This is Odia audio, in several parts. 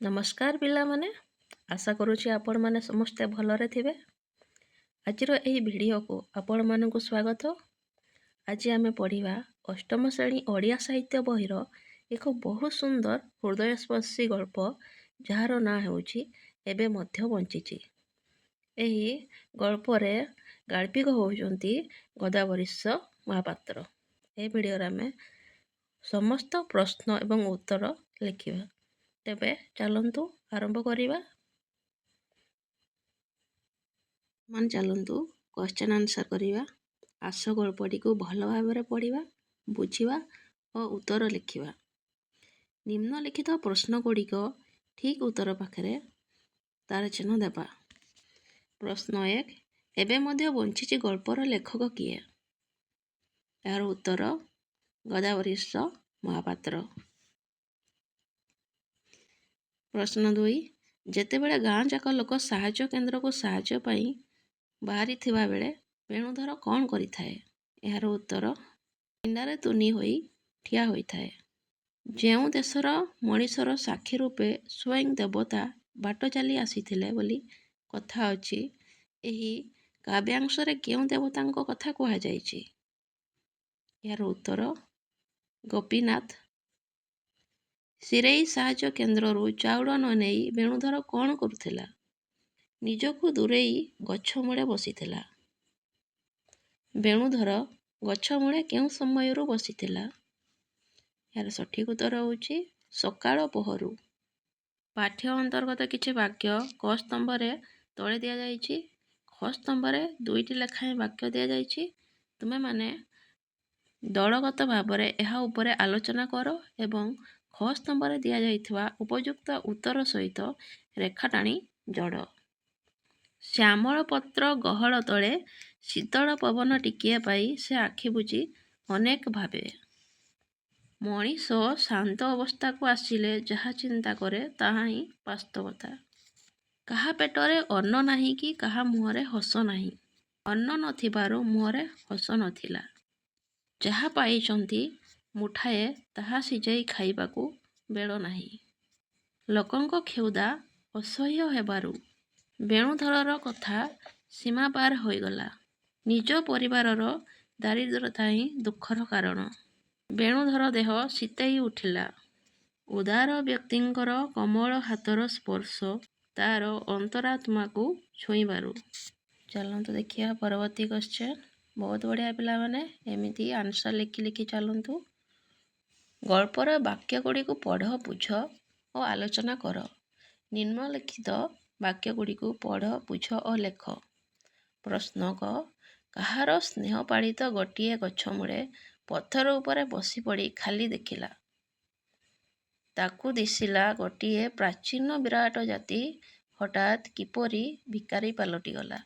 ନମସ୍କାର ପିଲାମାନେ, ଆଶା କରୁଛି ଆପଣମାନେ ସମସ୍ତେ ଭଲରେ ଥିବେ। ଆଜିର ଏହି ଭିଡ଼ିଓକୁ ଆପଣମାନଙ୍କୁ ସ୍ୱାଗତ। ଆଜି ଆମେ ପଢ଼ିବା ଅଷ୍ଟମ ଶ୍ରେଣୀ ଓଡ଼ିଆ ସାହିତ୍ୟ ବହିର ଏକ ବହୁତ ସୁନ୍ଦର ହୃଦୟସ୍ପର୍ଶୀ ଗଳ୍ପ, ଯାହାର ନାଁ ହେଉଛି ଏବେ ମଧ୍ୟ ବଞ୍ଚିଛି। ଏହି ଗଳ୍ପରେ ଗାଳ୍ପିକ ହେଉଛନ୍ତି ଗଦାବରୀଶ ମହାପାତ୍ର। ଏହି ଭିଡ଼ିଓରେ ଆମେ ସମସ୍ତ ପ୍ରଶ୍ନ ଏବଂ ଉତ୍ତର ଲେଖିବା। ତେବେ ଚାଲନ୍ତୁ ଆରମ୍ଭ କରିବା। ଚାଲନ୍ତୁ କ୍ୱେଶ୍ଚନ୍ ଆନ୍ସର୍ କରିବା। ଆସ ଗଳ୍ପଟିକୁ ଭଲ ଭାବରେ ପଢ଼ିବା, ବୁଝିବା ଓ ଉତ୍ତର ଲେଖିବା। ନିମ୍ନଲିଖିତ ପ୍ରଶ୍ନ ଗୁଡ଼ିକ ଠିକ୍ ଉତ୍ତର ପାଖରେ ତାର ଚିହ୍ନ ଦେବା। ପ୍ରଶ୍ନ 1. ଏବେ ମଧ୍ୟ ବଞ୍ଚିଛି ଗଳ୍ପର ଲେଖକ କିଏ? ଏହାର ଉତ୍ତର ଗଦାବରୀଶ ମହାପାତ୍ର। ପ୍ରଶ୍ନ 2. ଯେତେବେଳେ ଗାଁ ଯାକ ଲୋକ ସାହାଯ୍ୟ କେନ୍ଦ୍ରକୁ ସାହାଯ୍ୟ ପାଇଁ ବାହାରିଥିବା ବେଳେ ବେଣୁଧର କ'ଣ କରିଥାଏ? ଏହାର ଉତ୍ତର ପିଣ୍ଡାରେ ତୁନି ହୋଇ ଠିଆ ହୋଇଥାଏ। ଯେଉଁ ଦେଶର ମଣିଷର ସାକ୍ଷୀ ରୂପେ ସ୍ୱୟଂ ଦେବତା ବାଟ ଚାଲି ଆସିଥିଲେ ବୋଲି କଥା ଅଛି, ଏହି କାବ୍ୟାଂଶରେ କେଉଁ ଦେବତାଙ୍କ କଥା କୁହାଯାଇଛି? ଏହାର ଉତ୍ତର ଗୋପୀନାଥ। ସିରେଇ ସାହାଯ୍ୟ କେନ୍ଦ୍ରରୁ ଚାଉଳ ନ ନେଇ ବେଣୁଧର କ'ଣ କରୁଥିଲା? ନିଜକୁ ଦୂରେଇ ଗଛ ମୂଳେ ବସିଥିଲା। ବେଣୁଧର ଗଛ ମୂଳେ କେଉଁ ସମୟରୁ ବସିଥିଲା? ଏହାର ସଠିକ୍ ଉତ୍ତର ହେଉଛି ସକାଳ ପହରୁ। ପାଠ୍ୟ ଅନ୍ତର୍ଗତ କିଛି ବାକ୍ୟ କ ସ୍ତମ୍ଭରେ ତଳେ ଦିଆଯାଇଛି। ଖ ସ୍ତମ୍ଭରେ 2ଟି ଲେଖାଏଁ ବାକ୍ୟ ଦିଆଯାଇଛି। ତୁମେମାନେ ଦଳଗତ ଭାବରେ ଏହା ଉପରେ ଆଲୋଚନା କର ଏବଂ ଖ ସ୍ତମ୍ଭରେ ଦିଆଯାଇଥିବା ଉପଯୁକ୍ତ ଉତ୍ତର ସହିତ ରେଖା ଟାଣି ଯୋଡ଼। ଶ୍ୟାମଳ ପତ୍ର ଗହଳ ତଳେ ଶୀତଳ ପବନ ଟିକିଏ ପାଇ ସେ ଆଖି ବୁଜି ଅନେକ ଭାବେ। ମଣିଷ ଶାନ୍ତ ଅବସ୍ଥାକୁ ଆସିଲେ ଯାହା ଚିନ୍ତା କରେ ତାହା ହିଁ ବାସ୍ତବତା। କାହା ପେଟରେ ଅନ୍ନ ନାହିଁ କି କାହା ମୁହଁରେ ହସ ନାହିଁ। ଅନ୍ନ ନଥିବାରୁ ମୁହଁରେ ହସ ନଥିଲା। ଯାହା ପାଇଛନ୍ତି ମୁଠାଏ ତାହା ସିଝାଇ ଖାଇବାକୁ ବେଳ ନାହିଁ। ଲୋକଙ୍କ କ୍ଷୁଧା ଅସହ୍ୟ ହେବାରୁ ବେଣୁଧରର କଥା ସୀମା ପାର ହୋଇଗଲା। ନିଜ ପରିବାରର ଦାରିଦ୍ର୍ୟତା ହିଁ ଦୁଃଖର କାରଣ। ବେଣୁଧର ଦେହ ଶୀତେଇ ଉଠିଲା। ଉଦାର ବ୍ୟକ୍ତିଙ୍କର କୋମଳ ହାତର ସ୍ପର୍ଶ ତାର ଅନ୍ତରାତ୍ମାକୁ ଛୁଇଁବାରୁ। ଚାଲନ୍ତୁ ଦେଖିବା ପରବର୍ତ୍ତୀ କ୍ୱେଶ୍ଚନ୍। ବହୁତ ବଢ଼ିଆ ପିଲାମାନେ, ଏମିତି ଆନ୍ସର୍ ଲେଖି ଚାଲନ୍ତୁ। ଗଳ୍ପର ବାକ୍ୟ ଗୁଡ଼ିକୁ ପଢ଼, ବୁଝ ଓ ଆଲୋଚନା କର। ନିମ୍ନଲିଖିତ ବାକ୍ୟ ଗୁଡ଼ିକୁ ପଢ଼, ବୁଝ ଓ ଲେଖ। ପ୍ରଶ୍ନ କ. କାହାର ସ୍ନେହପାଳିତ ଗୋଟିଏ ଗଛ ମୂଳେ ପଥର ଉପରେ ବସିପଡ଼ି ଖାଲି ଦେଖିଲା। ତାକୁ ଦିଶିଲା ଗୋଟିଏ ପ୍ରାଚୀନ ବିରାଟ ଜାତି ହଠାତ୍ କିପରି ଭିକାରୀ ପାଲଟିଗଲା।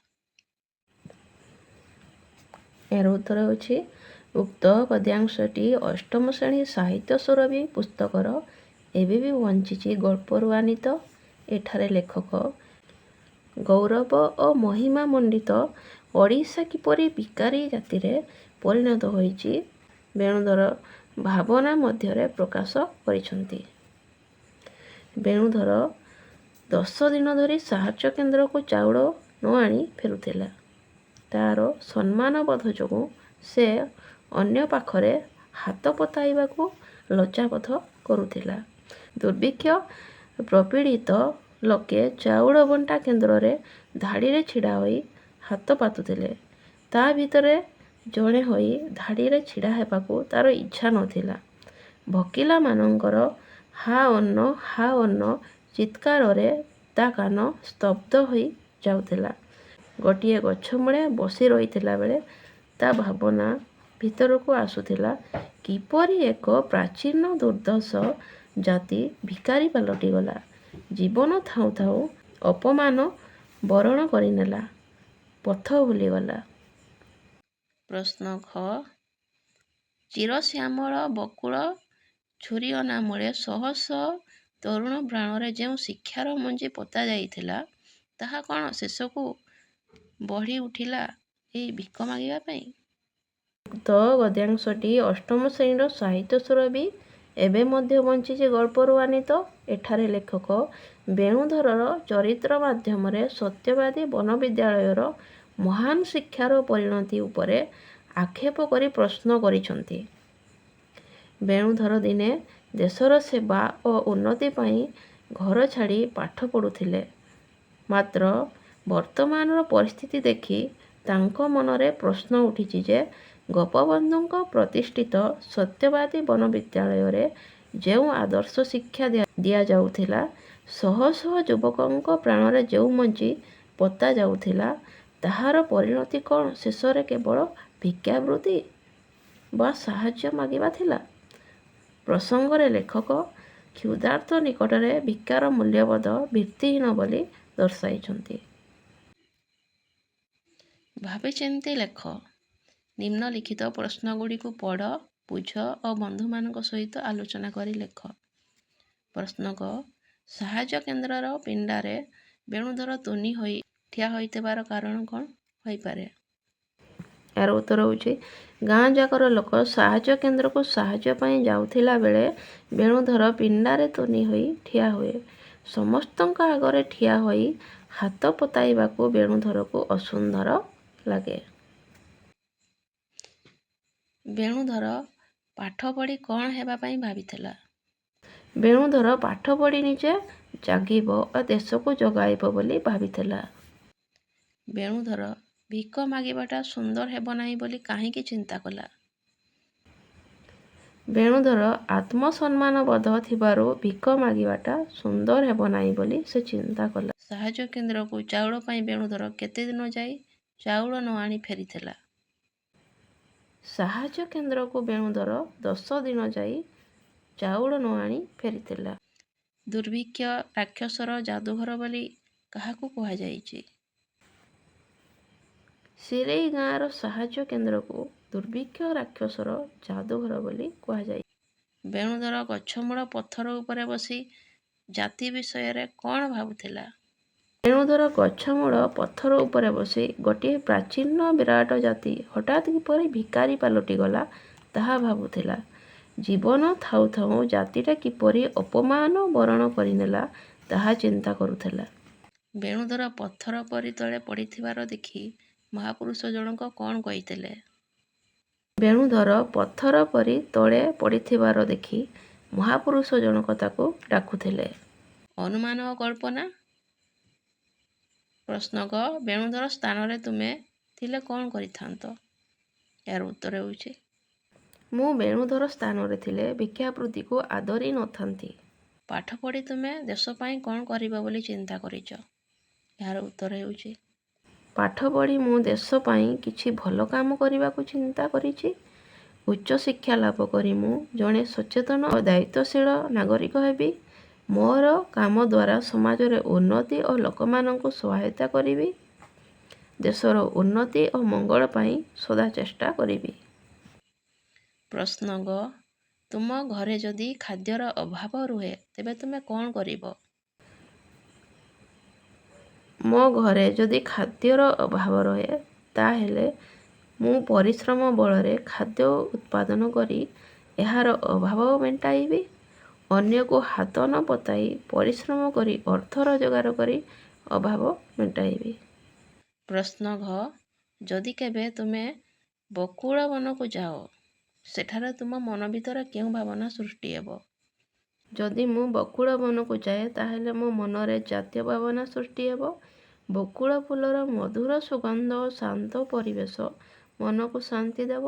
ଏହାର ଉତ୍ତର ହେଉଛି ଉକ୍ତ ପଦ୍ୟାଂଶଟି ଅଷ୍ଟମ ଶ୍ରେଣୀ ସାହିତ୍ୟ ସୁରଭି ପୁସ୍ତକର ଏବେ ବି ବଞ୍ଚିଛି ଗଳ୍ପରୁ ଆନିତ। ଏଠାରେ ଲେଖକ ଗୌରବ ଓ ମହିମା ମଣ୍ଡିତ ଓଡ଼ିଶା କିପରି ଭିକାରୀ ଜାତିରେ ପରିଣତ ହୋଇଛି ବେଣୁଧର ଭାବନା ମଧ୍ୟରେ ପ୍ରକାଶ କରିଛନ୍ତି। ବେଣୁଧର 10 ଦିନ ଧରି ସାହାଯ୍ୟ କେନ୍ଦ୍ରକୁ ଚାଉଳ ନ ଆଣି ଫେରୁଥିଲା। ତାର ସମ୍ମାନବୋଧ ଯୋଗୁଁ ସେ ଅନ୍ୟ ପାଖରେ ହାତ ପତାଇବାକୁ ଲଜ୍ଜାବୋଧ କରୁଥିଲା। ଦୁର୍ଭିକ୍ଷ ପ୍ରପୀଡ଼ିତ ଲୋକେ ଚାଉଳ ବଣ୍ଟା କେନ୍ଦ୍ରରେ ଧାଡ଼ିରେ ଛିଡ଼ା ହୋଇ ହାତ ପାତୁଥିଲେ। ତା ଭିତରେ ଜଣେ ହୋଇ ଧାଡ଼ିରେ ଛିଡ଼ା ହେବାକୁ ତାର ଇଚ୍ଛା ନଥିଲା। ଭୋକିଲାମାନଙ୍କର ହା ଅନ୍ନ ଚିତ୍କାରରେ ତା କାନ ସ୍ତବ୍ଧ ହୋଇ ଯାଉଥିଲା। ଗୋଟିଏ ଗଛ ମୂଳେ ବସି ରହିଥିଲା ବେଳେ ତା ଭାବନା ଭିତରକୁ ଆସୁଥିଲା କିପରି ଏକ ପ୍ରାଚୀନ ଦୁର୍ଦ୍ଧର୍ଷ ଜାତି ଭିକାରୀ ପାଲଟିଗଲା। ଜୀବନ ଥାଉଁ ଥାଉଁ ଅପମାନ ବରଣ କରିନେଲା, ପଥ ଭୁଲିଗଲା। ପ୍ରଶ୍ନ ଖ. ଚିରଶ୍ୟାମଳ ବକୁଳ ଛୁରୀ ଅନାମୂଳେ ଶହ ଶହ ତରୁଣ ପ୍ରାଣରେ ଯେଉଁ ଶିକ୍ଷାର ମଞ୍ଜି ପୋତା ଯାଇଥିଲା, ତାହା କ'ଣ ଶେଷକୁ ବଢ଼ି ଉଠିଲା ଏଇ ଭିକ ମାଗିବା ପାଇଁ? ଉକ୍ତ ଗଦ୍ୟାଂଶଟି ଅଷ୍ଟମ ଶ୍ରେଣୀର ସାହିତ୍ୟ ସୁରଭି ଏବେ ମଧ୍ୟ ବଞ୍ଚିଛି ଗଳ୍ପରୁ ଆନିତ। ଏଠାରେ ଲେଖକ ବେଣୁଧରର ଚରିତ୍ର ମାଧ୍ୟମରେ ସତ୍ୟବାଦୀ ବନବିଦ୍ୟାଳୟର ମହାନ ଶିକ୍ଷାର ପରିଣତି ଉପରେ ଆକ୍ଷେପ କରି ପ୍ରଶ୍ନ କରିଛନ୍ତି। ବେଣୁଧର ଦିନେ ଦେଶର ସେବା ଓ ଉନ୍ନତି ପାଇଁ ଘର ଛାଡ଼ି ପାଠ ପଢ଼ୁଥିଲେ। ମାତ୍ର ବର୍ତ୍ତମାନର ପରିସ୍ଥିତି ଦେଖି ତାଙ୍କ ମନରେ ପ୍ରଶ୍ନ ଉଠିଛି ଯେ ଗୋପବନ୍ଧୁଙ୍କ ପ୍ରତିଷ୍ଠିତ ସତ୍ୟବାଦୀ ବନବିଦ୍ୟାଳୟରେ ଯେଉଁ ଆଦର୍ଶ ଶିକ୍ଷା ଦିଆଯାଉଥିଲା, ଶହ ଶହ ଯୁବକଙ୍କ ପ୍ରାଣରେ ଯେଉଁ ମଞ୍ଜି ପୋତା ଯାଉଥିଲା, ତାହାର ପରିଣତି କ'ଣ ଶେଷରେ କେବଳ ଭିକ୍ଷାବୃତ୍ତି ବା ସାହାଯ୍ୟ ମାଗିବା ଥିଲା? ପ୍ରସଙ୍ଗରେ ଲେଖକ କ୍ଷୁଧାର୍ତ ନିକଟରେ ଭିକ୍ଷାର ମୂଲ୍ୟବୋଧ ଭିତ୍ତିହୀନ ବୋଲି ଦର୍ଶାଇଛନ୍ତି। ଭାବିଚିନ୍ତି ଲେଖ। ନିମ୍ନଲିଖିତ ପ୍ରଶ୍ନଗୁଡ଼ିକୁ ପଢ଼, ବୁଝ ଓ ବନ୍ଧୁମାନଙ୍କ ସହିତ ଆଲୋଚନା କରି ଲେଖ। ପ୍ରଶ୍ନ କ ସାହାଯ୍ୟ କେନ୍ଦ୍ରର ପିଣ୍ଡାରେ ବେଣୁଧର ତୁନି ହୋଇ ଠିଆ ହୋଇଥିବାର କାରଣ କ'ଣ ହୋଇପାରେ? ଏହାର ଉତ୍ତର ହେଉଛି ଗାଁ ଯାକର ଲୋକ ସାହାଯ୍ୟ କେନ୍ଦ୍ରକୁ ସାହାଯ୍ୟ ପାଇଁ ଯାଉଥିଲା ବେଳେ ବେଣୁଧର ପିଣ୍ଡାରେ ତୁନି ହୋଇ ଠିଆ ହୁଏ। ସମସ୍ତଙ୍କ ଆଗରେ ଠିଆ ହୋଇ ହାତ ପତାଇବାକୁ ବେଣୁଧରକୁ ଅସୁନ୍ଦର ଲାଗେ। ବେଣୁଧର ପାଠ ପଢ଼ି କ'ଣ ହେବା ପାଇଁ ଭାବିଥିଲା? ବେଣୁଧର ପାଠ ପଢ଼ି ନିଜେ ଜାଗିବ ଓ ଦେଶକୁ ଜଗାଇବ ବୋଲି ଭାବିଥିଲା। ବେଣୁଧର ଭିକ ମାଗିବାଟା ସୁନ୍ଦର ହେବ ନାହିଁ ବୋଲି କାହିଁକି ଚିନ୍ତା କଲା? ବେଣୁଧର ଆତ୍ମସମ୍ମାନ ବୋଧ ଥିବାରୁ ଭିକ ମାଗିବାଟା ସୁନ୍ଦର ହେବ ନାହିଁ ବୋଲି ସେ ଚିନ୍ତା କଲା। ସାହାଯ୍ୟ କେନ୍ଦ୍ରକୁ ଚାଉଳ ପାଇଁ ବେଣୁଧର କେତେ ଦିନ ଯାଇ ଚାଉଳ ନ ଆଣି ଫେରିଥିଲା? ସାହାଯ୍ୟ କେନ୍ଦ୍ରକୁ ବେଣୁଧର 10 ଦିନ ଯାଇ ଚାଉଳ ନ ଆଣି ଫେରିଥିଲା। ଦୁର୍ଭିକ୍ଷ ରାକ୍ଷସର ଯାଦୁଘର ବୋଲି କାହାକୁ କୁହାଯାଇଛି? ସିରେଇ ଗାଁର ସାହାଯ୍ୟ କେନ୍ଦ୍ରକୁ ଦୁର୍ଭିକ୍ଷ ରାକ୍ଷସର ଯାଦୁଘର ବୋଲି କୁହାଯାଇଛି। ବେଣୁଧର ଗଛମୂଳ ପଥର ଉପରେ ବସି ଜାତି ବିଷୟରେ କ'ଣ ଭାବୁଥିଲା? ବେଣୁଧର ଗଛମୂଳ ପଥର ଉପରେ ବସି ଗୋଟିଏ ପ୍ରାଚୀନ ବିରାଟ ଜାତି ହଠାତ୍ କିପରି ଭିକାରୀ ପାଲଟିଗଲା, ତାହା ଭାବୁଥିଲା। ଜୀବନ ଥାଉ ଥାଉ ଜାତିଟା କିପରି ଅପମାନ ବରଣ କରିନେଲା, ତାହା ଚିନ୍ତା କରୁଥିଲା। ବେଣୁଧର ପଥର ପରି ତଳେ ପଡ଼ିଥିବାର ଦେଖି ମହାପୁରୁଷ ଜଣକ କ'ଣ କହିଥିଲେ? ବେଣୁଧର ପଥର ପରି ତଳେ ପଡ଼ିଥିବାର ଦେଖି ମହାପୁରୁଷ ଜଣକ ତାକୁ ଡାକୁଥିଲେ। ଅନୁମାନ ଓ କଳ୍ପନା। ପ୍ରଶ୍ନ କ ବେଣୁଧର ସ୍ଥାନରେ ତୁମେ ଥିଲେ କ'ଣ କରିଥାନ୍ତ? ଏହାର ଉତ୍ତର ହେଉଛି ମୁଁ ବେଣୁଧର ସ୍ଥାନରେ ଥିଲେ ଭିକ୍ଷାବୃତ୍ତିକୁ ଆଦରି ନଥାନ୍ତି। ପାଠ ପଢ଼ି ତୁମେ ଦେଶ ପାଇଁ କ'ଣ କରିବ ବୋଲି ଚିନ୍ତା କରିଛ? ଏହାର ଉତ୍ତର ହେଉଛି ପାଠ ପଢ଼ି ମୁଁ ଦେଶ ପାଇଁ କିଛି ଭଲ କାମ କରିବାକୁ ଚିନ୍ତା କରିଛି। ଉଚ୍ଚ ଶିକ୍ଷା ଲାଭ କରି ମୁଁ ଜଣେ ସଚେତନ ଓ ଦାୟିତ୍ୱଶୀଳ ନାଗରିକ ହେବି। ମୋର କାମ ଦ୍ୱାରା ସମାଜରେ ଉନ୍ନତି ଓ ଲୋକମାନଙ୍କୁ ସହାୟତା କରିବି। ଦେଶର ଉନ୍ନତି ଓ ମଙ୍ଗଳ ପାଇଁ ସଦା ଚେଷ୍ଟା କରିବି। ପ୍ରଶ୍ନ ଗ ତୁମ ଘରେ ଯଦି ଖାଦ୍ୟର ଅଭାବ ରୁହେ, ତେବେ ତୁମେ କ'ଣ କରିବ? ମୋ ଘରେ ଯଦି ଖାଦ୍ୟର ଅଭାବ ରହେ, ତାହେଲେ ମୁଁ ପରିଶ୍ରମ ବଳରେ ଖାଦ୍ୟ ଉତ୍ପାଦନ କରି ଏହାର ଅଭାବ ମେଣ୍ଟାଇବି। ଅନ୍ୟକୁ ହାତ ନ ପତାଇ ପରିଶ୍ରମ କରି ଅର୍ଥ ରୋଜଗାର କରି ଅଭାବ ମେଣ୍ଟାଇବି। ପ୍ରଶ୍ନ ଘ ଯଦି କେବେ ତୁମେ ବକୁଳ ବନକୁ ଯାଅ, ସେଠାରେ ତୁମ ମନ ଭିତରେ କେଉଁ ଭାବନା ସୃଷ୍ଟି ହେବ? ଯଦି ମୁଁ ବକୁଳ ବନକୁ ଯାଏ, ତାହେଲେ ମୋ ମନରେ ଜାତୀୟ ଭାବନା ସୃଷ୍ଟି ହେବ। ବକୁଳ ଫୁଲର ମଧୁର ସୁଗନ୍ଧ ଓ ଶାନ୍ତ ପରିବେଶ ମନକୁ ଶାନ୍ତି ଦେବ।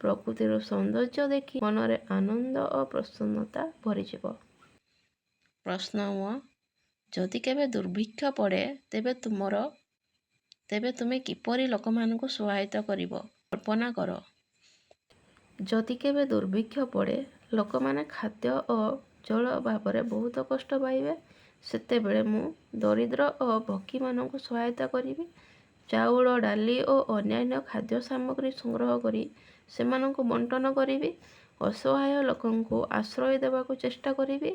ପ୍ରକୃତିର ସୌନ୍ଦର୍ଯ୍ୟ ଦେଖି ମନରେ ଆନନ୍ଦ ଓ ପ୍ରସନ୍ନତା ଭରିଯିବ। ପ୍ରଶ୍ନ ମ ଯଦି କେବେ ଦୁର୍ଭିକ୍ଷ ପଡ଼େ, ତେବେ ତୁମେ କିପରି ଲୋକମାନଙ୍କୁ ସହାୟତା କରିବ? କଳ୍ପନା କର। ଯଦି କେବେ ଦୁର୍ଭିକ୍ଷ ପଡ଼େ, ଲୋକମାନେ ଖାଦ୍ୟ ଓ ଜଳ ଅଭାବରେ ବହୁତ କଷ୍ଟ ପାଇବେ। ସେତେବେଳେ ମୁଁ ଦରିଦ୍ର ଓ ଭୋଗୀମାନଙ୍କୁ ସହାୟତା କରିବି। ଚାଉଳ, ଡାଲି ଓ ଅନ୍ୟାନ୍ୟ ଖାଦ୍ୟ ସାମଗ୍ରୀ ସଂଗ୍ରହ କରି ସେମାନଙ୍କୁ ବଣ୍ଟନ କରିବି। ଅସହାୟ ଲୋକଙ୍କୁ ଆଶ୍ରୟ ଦେବାକୁ ଚେଷ୍ଟା କରିବି।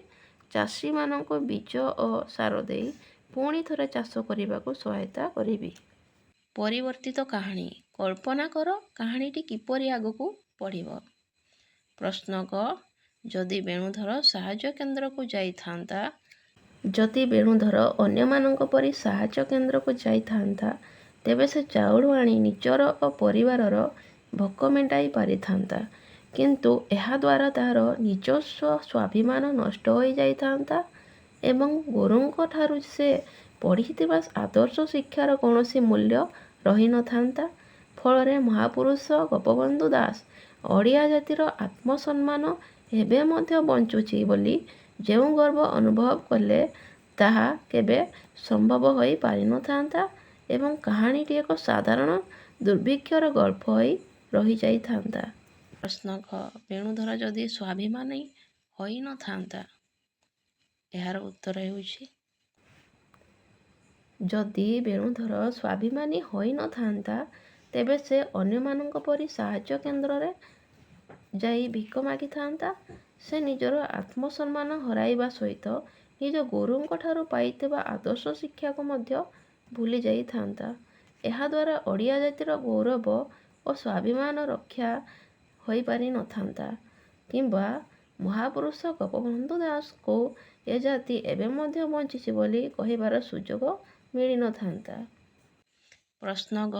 ଚାଷୀମାନଙ୍କୁ ବୀଜ ଓ ସାର ଦେଇ ପୁଣି ଥରେ ଚାଷ କରିବାକୁ ସହାୟତା କରିବି। ପରିବର୍ତ୍ତିତ କାହାଣୀ। କଳ୍ପନା କର କାହାଣୀଟି କିପରି ଆଗକୁ ବଢ଼ିବ। ପ୍ରଶ୍ନ କ ଯଦି ବେଣୁଧର ସାହାଯ୍ୟ କେନ୍ଦ୍ରକୁ ଯାଇଥାନ୍ତା ଯଦି ବେଣୁଧର ଅନ୍ୟମାନଙ୍କ ପରି ସାହାଯ୍ୟ କେନ୍ଦ୍ରକୁ ଯାଇଥାନ୍ତା ତେବେ ସେ ଚାଉଳ ଆଣି ନିଜର ଓ ପରିବାରର ଭୋକ ମେଣ୍ଟାଇ ପାରିଥାନ୍ତା। କିନ୍ତୁ ଏହାଦ୍ୱାରା ତାହାର ନିଜସ୍ୱ ସ୍ୱାଭିମାନ ନଷ୍ଟ ହୋଇଯାଇଥାନ୍ତା ଏବଂ ଗୁରୁଙ୍କ ଠାରୁ ସେ ପଢ଼ିଥିବା ଆଦର୍ଶ ଶିକ୍ଷାର କୌଣସି ମୂଲ୍ୟ ରହିନଥାନ୍ତା। ଫଳରେ ମହାପୁରୁଷ ଗୋପବନ୍ଧୁ ଦାସ ଓଡ଼ିଆ ଜାତିର ଆତ୍ମସମ୍ମାନ ଏବେ ମଧ୍ୟ ବଞ୍ଚୁଛି ବୋଲି ଯେଉଁ ଗର୍ବ ଅନୁଭବ କଲେ ତାହା କେବେ ସମ୍ଭବ ହୋଇ ପାରିନଥାନ୍ତା ଏବଂ କାହାଣୀଟି ଏକ ସାଧାରଣ ଦୁର୍ଭିକ୍ଷର ଗଳ୍ପ ହୋଇ ରହିଯାଇଥାନ୍ତା। ପ୍ରଶ୍ନ ଘ ବେଣୁଧର ଯଦି ସ୍ୱାଭିମାନୀ ହୋଇନଥାନ୍ତା ଏହାର ଉତ୍ତର ହେଉଛି ଯଦି ବେଣୁଧର ସ୍ୱାଭିମାନୀ ହୋଇନଥାନ୍ତା ତେବେ ସେ ଅନ୍ୟମାନଙ୍କ ପରି ସାହାଯ୍ୟ କେନ୍ଦ୍ରରେ ଯାଇ ଭିକ ମାଗିଥାନ୍ତା। ସେ ନିଜର ଆତ୍ମସମ୍ମାନ ହରାଇବା ସହିତ ନିଜ ଗୁରୁଙ୍କ ଠାରୁ ପାଇଥିବା ଆଦର୍ଶ ଶିକ୍ଷାକୁ ମଧ୍ୟ ଭୁଲି ଯାଇଥାନ୍ତା। ଏହାଦ୍ୱାରା ଓଡ଼ିଆ ଜାତିର ଗୌରବ ଓ ସ୍ୱାଭିମାନ ରକ୍ଷା ହୋଇପାରିନଥାନ୍ତା କିମ୍ବା ମହାପୁରୁଷ ଗୋପବନ୍ଧୁ ଦାସଙ୍କୁ ଏ ଜାତି ଏବେ ମଧ୍ୟ ବଞ୍ଚିଛି ବୋଲି କହିବାର ସୁଯୋଗ ମିଳିନଥାନ୍ତା। ପ୍ରଶ୍ନ ଗ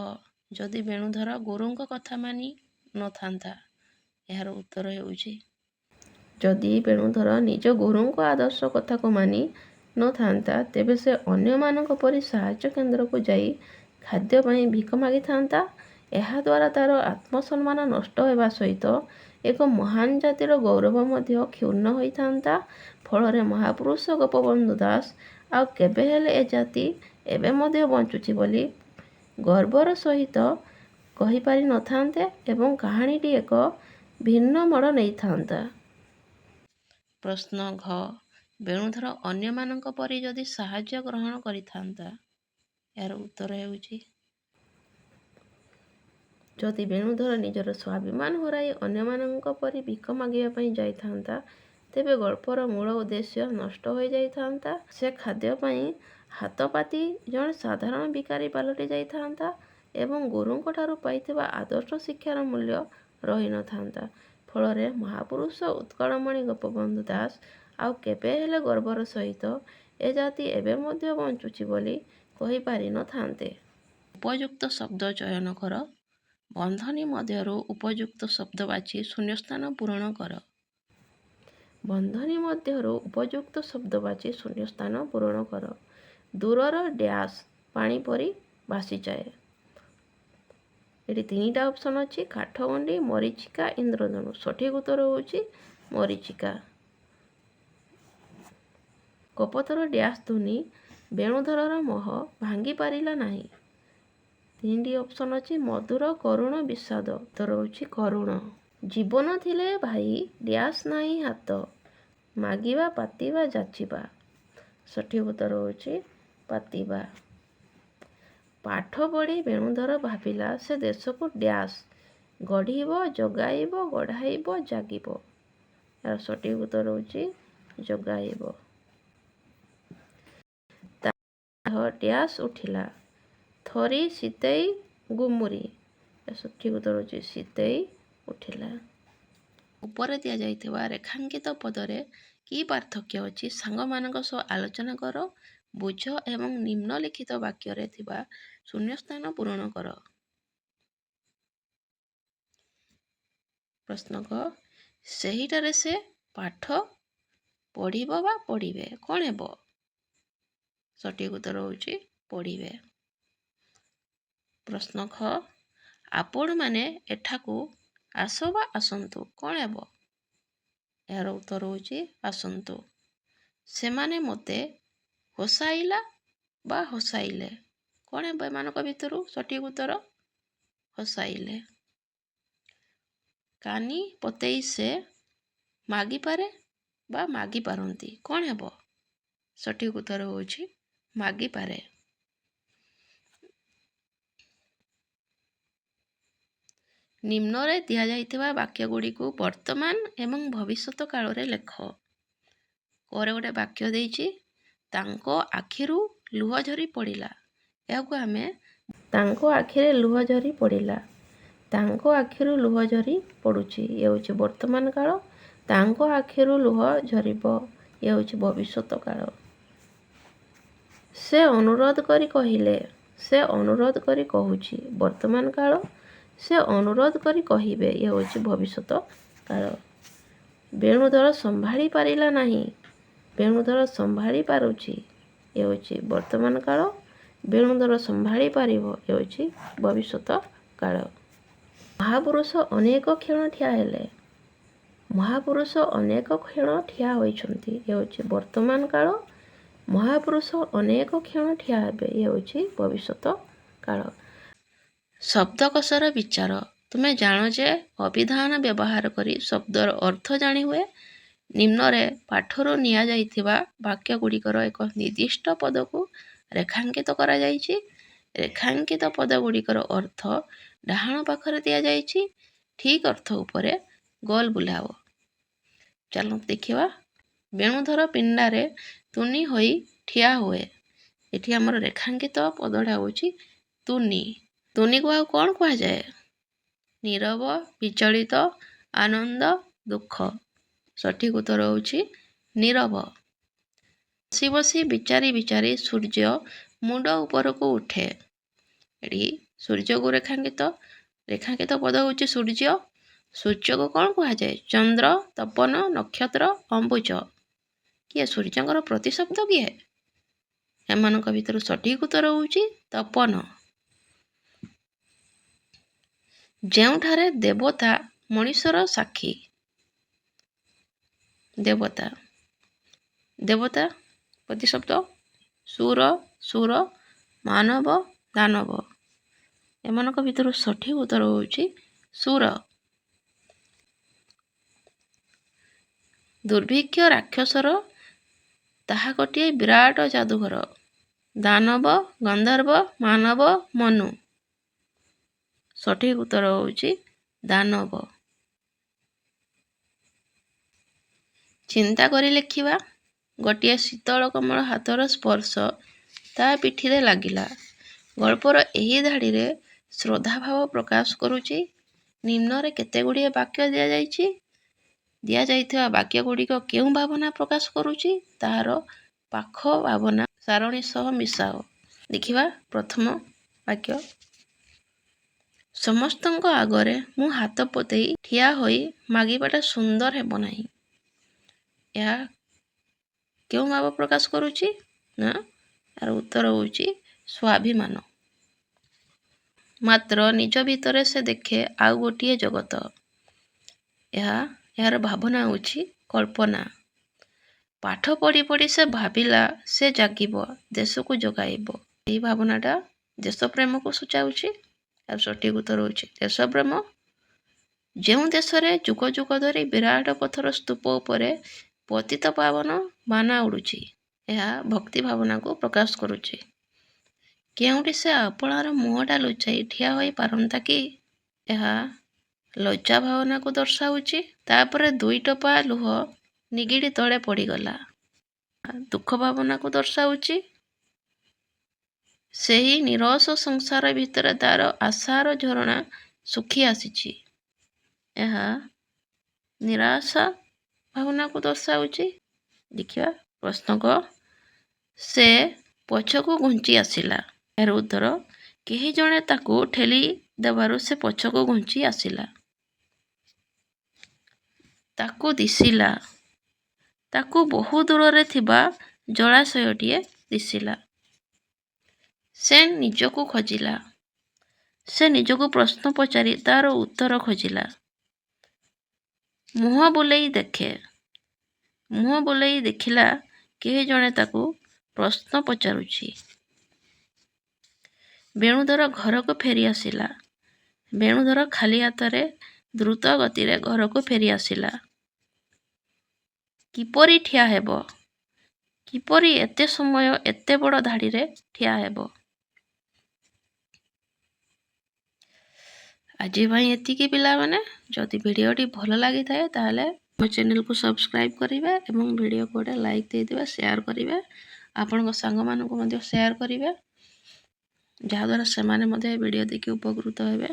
ଯଦି ବେଣୁଧର ଗୁରୁଙ୍କ କଥା ମାନି ନଥାନ୍ତା ଏହାର ଉତ୍ତର ହେଉଛି ଯଦି ବେଣୁଧର ନିଜ ଗୁରୁଙ୍କ ଆଦର୍ଶ କଥାକୁ ମାନି ନଥାନ୍ତା ତେବେ ସେ ଅନ୍ୟମାନଙ୍କ ପରି ସାହାଯ୍ୟ କେନ୍ଦ୍ରକୁ ଯାଇ ଖାଦ୍ୟ ପାଇଁ ଭିକ ମାଗିଥାନ୍ତା। ଏହାଦ୍ୱାରା ତାର ଆତ୍ମସମ୍ମାନ ନଷ୍ଟ ହେବା ସହିତ ଏକ ମହାନ ଜାତିର ଗୌରବ ମଧ୍ୟ କ୍ଷୁଣ୍ଣ ହୋଇଥାନ୍ତା। ଫଳରେ ମହାପୁରୁଷ ଗୋପବନ୍ଧୁ ଦାସ ଆଉ କେବେ ହେଲେ ଏ ଜାତି ଏବେ ମଧ୍ୟ ବଞ୍ଚୁଛି ବୋଲି ଗର୍ବର ସହିତ କହିପାରିନଥାନ୍ତେ ଏବଂ କାହାଣୀଟି ଏକ ଭିନ୍ନ ମୋଡ଼ ନେଇଥାନ୍ତା। ପ୍ରଶ୍ନ ଘ ବେଣୁଧର ଅନ୍ୟମାନଙ୍କ ପରି ଯଦି ସାହାଯ୍ୟ ଗ୍ରହଣ କରିଥାନ୍ତା ଏହାର ଉତ୍ତର ହେଉଛି ଯଦି ବେଣୁଧର ନିଜର ସ୍ୱାଭିମାନ ହରାଇ ଅନ୍ୟମାନଙ୍କ ପରି ଭିକ ମାଗିବା ପାଇଁ ଯାଇଥାନ୍ତା ତେବେ ଗଳ୍ପର ମୂଳ ଉଦ୍ଦେଶ୍ୟ ନଷ୍ଟ ହୋଇଯାଇଥାନ୍ତା। ସେ ଖାଦ୍ୟ ପାଇଁ ହାତ ପାତି ଜଣେ ସାଧାରଣ ଭିକାରୀ ପାଲଟି ଯାଇଥାନ୍ତା ଏବଂ ଗୁରୁଙ୍କ ଠାରୁ ପାଇଥିବା ଆଦର୍ଶ ଶିକ୍ଷାର ମୂଲ୍ୟ ରହିନଥାନ୍ତା। ଫଳରେ ମହାପୁରୁଷ ଉତ୍କଳମଣି ଗୋପବନ୍ଧୁ ଦାସ ଆଉ କେବେ ହେଲେ ଗର୍ବର ସହିତ ଏ ଜାତି ଏବେ ମଧ୍ୟ ବଞ୍ଚୁଛି ବୋଲି କହିପାରିନଥାନ୍ତେ। ଉପଯୁକ୍ତ ଶବ୍ଦ ଚୟନ କର। ବନ୍ଧନୀ ମଧ୍ୟରୁ ଉପଯୁକ୍ତ ଶବ୍ଦ ବାଛି ଶୂନ୍ୟସ୍ଥାନ ପୂରଣ କର। ବନ୍ଧନୀ ମଧ୍ୟରୁ ଉପଯୁକ୍ତ ଶବ୍ଦ ବାଛି ଶୂନ୍ୟସ୍ଥାନ ପୂରଣ କର। ଦୂରର ଡ୍ୟାସ୍ ପାଣି ପରି ଭାସିଯାଏ। ଏଠି ତିନିଟା ଅପସନ୍ ଅଛି କାଠଗଣ୍ଡି ମରିଚିକା ଇନ୍ଦ୍ରଧନୁ। ସଠିକ୍ ଉତ୍ତର ହେଉଛି ମରିଚିକା। କପୋତର ଡ୍ୟାସ୍ ଧୁନି ବେଣୁଧରର ମୋହ ଭାଙ୍ଗି ପାରିଲା ନାହିଁ। ତିନିଟି ଅପସନ୍ ଅଛି ମଧୁର କରୁଣ ବିଷାଦ। ଉତ୍ତର ହେଉଛି କରୁଣ। ଜୀବନ ଥିଲେ ଭାଇ ଡ୍ୟାସ୍ ନାହିଁ ହାତ ମାଗିବା ପାତିବା ଯାଚିବା। ସଠିକ୍ ଉତ୍ତର ହେଉଛି ପାତିବା। ପାଠ ପଢ଼ି ବେଣୁଧର ଭାବିଲା ସେ ଦେଶକୁ ଡ୍ୟାସ୍ ଗଢ଼ିବ ଜଗାଇବ ଗଢ଼ାଇବ ଜାଗିବ। ଏହାର ସଠିକ୍ ଉତ୍ତର ହେଉଛି ଜଗାଇବ। ଡ୍ୟାସ୍ ଉଠିଲା ଥରି ଶୀତେଇ ଗୁମୁରି। ସଠିକ୍ ଉତ୍ତର ହେଉଛି ଶୀତେଇ ଉଠିଲା। ଉପରେ ଦିଆଯାଇଥିବା ରେଖାଙ୍କିତ ପଦରେ କି ପାର୍ଥକ୍ୟ ଅଛି ସାଙ୍ଗମାନଙ୍କ ସହ ଆଲୋଚନା କର ବୁଝ ଏବଂ ନିମ୍ନଲିଖିତ ବାକ୍ୟରେ ଥିବା ଶୂନ୍ୟସ୍ଥାନ ପୂରଣ କର। ପ୍ରଶ୍ନ କ ସେହିଠାରେ ସେ ପାଠ ପଢ଼ିବ ବା ପଢ଼ିବେ କ'ଣ ହେବ? ସଠିକ୍ ଉତ୍ତର ହେଉଛି ପଢ଼ିବେ। ପ୍ରଶ୍ନ ଖ ଆପଣମାନେ ଏଠାକୁ ଆସ ବା ଆସନ୍ତୁ କ'ଣ ହେବ? ଏହାର ଉତ୍ତର ହେଉଛି ଆସନ୍ତୁ। ସେମାନେ ମୋତେ ହସାଇଲା ବା ହସାଇଲେ କ'ଣ ହେବ ଏମାନଙ୍କ ଭିତରୁ? ସଠିକ୍ ଉତ୍ତର ହସାଇଲେ। କାନି ପତେଇ ସେ ମାଗିପାରେ ବା ମାଗିପାରନ୍ତି କ'ଣ ହେବ? ସଠିକ୍ ଉତ୍ତର ହେଉଛି ମାଗିପାରେ। ନିମ୍ନରେ ଦିଆଯାଇଥିବା ବାକ୍ୟଗୁଡ଼ିକୁ ବର୍ତ୍ତମାନ ଏବଂ ଭବିଷ୍ୟତ କାଳରେ ଲେଖ। ପରେ ଗୋଟେ ବାକ୍ୟ ଦେଇଛି ତାଙ୍କ ଆଖିରୁ ଲୁହ ଝରି ପଡ଼ିଲା। ଏହାକୁ ଆମେ ତାଙ୍କ ଆଖିରେ ଲୁହ ଝରି ପଡ଼ିଲା। ତାଙ୍କ ଆଖିରୁ ଲୁହ ଝରି ପଡ଼ୁଛି। ଇଏ ହେଉଛି ବର୍ତ୍ତମାନ କାଳ। ତାଙ୍କ ଆଖିରୁ ଲୁହ ଝରିବ। ଏ ହେଉଛି ଭବିଷ୍ୟତ କାଳ। ସେ ଅନୁରୋଧ କରି କହିଲେ, ସେ ଅନୁରୋଧ କରି କହୁଛି ବର୍ତ୍ତମାନ କାଳ। ସେ ଅନୁରୋଧ କରି କହିବେ, ଏ ହେଉଛି ଭବିଷ୍ୟତ କାଳ। ବେଣୁଧର ସମ୍ଭାଳି ପାରିଲା ନାହିଁ, ବେଣୁଧର ସମ୍ଭାଳି ପାରୁଛି, ଏ ହେଉଛି ବର୍ତ୍ତମାନ କାଳ। ବେଣୁଧର ସମ୍ଭାଳି ପାରିବ, ଏ ହେଉଛି ଭବିଷ୍ୟତ କାଳ। ମହାପୁରୁଷ ଅନେକ କ୍ଷଣ ଠିଆ ହେଲେ, ମହାପୁରୁଷ ଅନେକ କ୍ଷଣ ଠିଆ ହୋଇଛନ୍ତି, ଏ ହେଉଛି ବର୍ତ୍ତମାନ କାଳ। ମହାପୁରୁଷ ଅନେକ କ୍ଷଣ ଠିଆ ହେବେ, ଏ ହେଉଛି ଭବିଷ୍ୟତ କାଳ। ଶବ୍ଦକୋଷର ବିଚାର। ତୁମେ ଜାଣ ଯେ ଅଭିଧାନ ବ୍ୟବହାର କରି ଶବ୍ଦର ଅର୍ଥ ଜାଣି ହୁଏ। ନିମ୍ନରେ ପାଠରୁ ନିଆଯାଇଥିବା ବାକ୍ୟଗୁଡ଼ିକର ଏକ ନିର୍ଦ୍ଦିଷ୍ଟ ପଦକୁ ରେଖାଙ୍କିତ କରାଯାଇଛି। ରେଖାଙ୍କିତ ପଦଗୁଡ଼ିକର ଅର୍ଥ ଡାହାଣ ପାଖରେ ଦିଆଯାଇଛି। ଠିକ୍ ଅର୍ଥ ଉପରେ ଗୋଲ ବୁଲାଅ। ଚାଲନ୍ତୁ ଦେଖିବା। ବେଣୁଧର ପିଣ୍ଡାରେ ତୁନି ହୋଇ ଠିଆ ହୁଏ। ଏଠି ଆମର ରେଖାଙ୍କିତ ପଦଟା ହେଉଛି ତୁନି। ତୁନିକୁ ଆଉ କ'ଣ କୁହାଯାଏ? ନୀରବ, ବିଚଳିତ, ଆନନ୍ଦ, ଦୁଃଖ। ସଠିକ୍ ଉତ୍ତର ହେଉଛି ନୀରବ। ବସି ବସି ବିଚାରି ବିଚାରି ସୂର୍ଯ୍ୟ ମୁଣ୍ଡ ଉପରକୁ ଉଠେ। ଏଠି ସୂର୍ଯ୍ୟକୁ ରେଖାଙ୍କିତ ପଦ ହେଉଛି ସୂର୍ଯ୍ୟ। ସୂର୍ଯ୍ୟକୁ କ'ଣ କୁହାଯାଏ? ଚନ୍ଦ୍ର, ତପନ, ନକ୍ଷତ୍ର, ଅମ୍ବୁଜ। କିଏ ସୂର୍ଯ୍ୟଙ୍କର ପ୍ରତିଶବ୍ଦ କିଏ? ଏମାନଙ୍କ ଭିତରୁ ସଠିକ୍ ଉତ୍ତର ହେଉଛି ତପନ। ଯେଉଁଠାରେ ଦେବତା ମଣିଷର ସାକ୍ଷୀ। ଦେବତା ପ୍ରତିଶବ୍ଦ ସୁର, ମାନବ, ଦାନବ। ଏମାନଙ୍କ ଭିତରୁ ସଠିକ୍ ଉତ୍ତର ହେଉଛି ସୁର। ଦୁର୍ଭିକ୍ଷ ରାକ୍ଷସର ତାହା ଗୋଟିଏ ବିରାଟ ଯାଦୁଘର। ଦାନବ, ଗନ୍ଧର୍ବ, ମାନବ, ମନୁ। ସଠିକ୍ ଉତ୍ତର ହେଉଛି ଦାନବ। ଚିନ୍ତା କରି ଲେଖିବା। ଗୋଟିଏ ଶୀତଳ କୋମଳ ହାତର ସ୍ପର୍ଶ ତା ପିଠିରେ ଲାଗିଲା। ଗଳ୍ପର ଏହି ଧାଡ଼ିରେ ଶ୍ରଦ୍ଧାଭାବ ପ୍ରକାଶ କରୁଛି। ନିମ୍ନରେ କେତେଗୁଡ଼ିଏ ବାକ୍ୟ ଦିଆଯାଇଛି। ଦିଆଯାଇଥିବା ବାକ୍ୟଗୁଡ଼ିକ କେଉଁ ଭାବନା ପ୍ରକାଶ କରୁଛି ତାହାର ପାଖ ଭାବନା ସାରଣୀ ସହ ମିଶାଅ। ଦେଖିବା ପ୍ରଥମ ବାକ୍ୟ। ସମସ୍ତଙ୍କ ଆଗରେ ମୁଁ ହାତ ପତେଇ ଠିଆ ହୋଇ ମାଗିବାଟା ସୁନ୍ଦର ହେବ ନାହିଁ। ଏହା କେଉଁ ଭାବ ପ୍ରକାଶ କରୁଛି? ନା, ଏହାର ଉତ୍ତର ହେଉଛି ସ୍ୱାଭିମାନ। ମାତ୍ର ନିଜ ଭିତରେ ସେ ଦେଖେ ଆଉ ଗୋଟିଏ ଜଗତ। ଏହାର ଭାବନା ହେଉଛି କଳ୍ପନା। ପାଠ ପଢ଼ି ପଢ଼ି ସେ ଭାବିଲା ସେ ଜାଗିବ, ଦେଶକୁ ଜଗାଇବ। ଏହି ଭାବନାଟା ଦେଶପ୍ରେମକୁ ସୂଚାଉଛି। ଆଉ ସଠିକ୍ ଉତ୍ତର ହେଉଛି ଦେଶପ୍ରେମ। ଯେଉଁ ଦେଶରେ ଯୁଗ ଯୁଗ ଧରି ବିରାଟ ପଥର ସ୍ତୂପ ଉପରେ ପତିତ ପାବନ ବାନା ଉଡ଼ୁଛି, ଏହା ଭକ୍ତି ଭାବନାକୁ ପ୍ରକାଶ କରୁଛି। କେଉଁଠି ସେ ଆପଣାର ମୁହଁଟା ଲୁଚାଇ ଠିଆ ହୋଇ ପାରନ୍ତା କି? ଏହା ଲଜ୍ଜା ଭାବନାକୁ ଦର୍ଶାଉଛି। ତାପରେ 2 ଟୋପା ଲୁହ ନିଗିଡ଼ି ତଳେ ପଡ଼ିଗଲା। ଦୁଃଖ ଭାବନାକୁ ଦର୍ଶାଉଛି। ସେହି ନିରସ ସଂସାର ଭିତରେ ତାର ଆଶାର ଝରଣା ଶୁଖି ଆସିଛି। ଏହା ନିରାଶା ଭାବନାକୁ ଦର୍ଶାଉଛି। ଦେଖିବା ପ୍ରଶ୍ନ କ। ସେ ପଛକୁ ଘୁଞ୍ଚି ଆସିଲା। ଏହାର ଉତ୍ତର କେହି ଜଣେ ତାକୁ ଠେଲି ଦେବାରୁ ସେ ପଛକୁ ଘୁଞ୍ଚି ଆସିଲା। ତାକୁ ଦିଶିଲା। ତାକୁ ବହୁ ଦୂରରେ ଥିବା ଜଳାଶୟଟିଏ ଦିଶିଲା। ସେ ନିଜକୁ ଖୋଜିଲା। ସେ ନିଜକୁ ପ୍ରଶ୍ନ ପଚାରି ତାର ଉତ୍ତର ଖୋଜିଲା। ମୁହଁ ବୁଲେଇ ଦେଖେ। ମୁହଁ ବୁଲେଇ ଦେଖିଲା କେହି ଜଣେ ତାକୁ ପ୍ରଶ୍ନ ପଚାରୁଛି। ବେଣୁଧର ଘରକୁ ଫେରି ଆସିଲା। ବେଣୁଧର ଖାଲି ହାତରେ ଦ୍ରୁତ ଗତିରେ ଘରକୁ ଫେରି ଆସିଲା। କିପରି ଠିଆ ହେବ? କିପରି ଏତେ ସମୟ ଏତେ ବଡ଼ ଧାଡ଼ିରେ ଠିଆ ହେବ? ଆଜି ପାଇଁ ଏତିକି ପିଲାମାନେ। ଯଦି ଭିଡ଼ିଓଟି ଭଲ ଲାଗିଥାଏ ତାହେଲେ ମୋ ଚ୍ୟାନେଲକୁ ସବସ୍କ୍ରାଇବ୍ କରିବେ ଏବଂ ଭିଡ଼ିଓକୁ ଗୋଟେ ଲାଇକ୍ ଦେଇଦେବେ, ସେୟାର କରିବେ। ଆପଣଙ୍କ ସାଙ୍ଗମାନଙ୍କୁ ମଧ୍ୟ ସେୟାର କରିବେ, ଯାହାଦ୍ୱାରା ସେମାନେ ମଧ୍ୟ ଭିଡ଼ିଓ ଦେଖି ଉପକୃତ ହେବେ।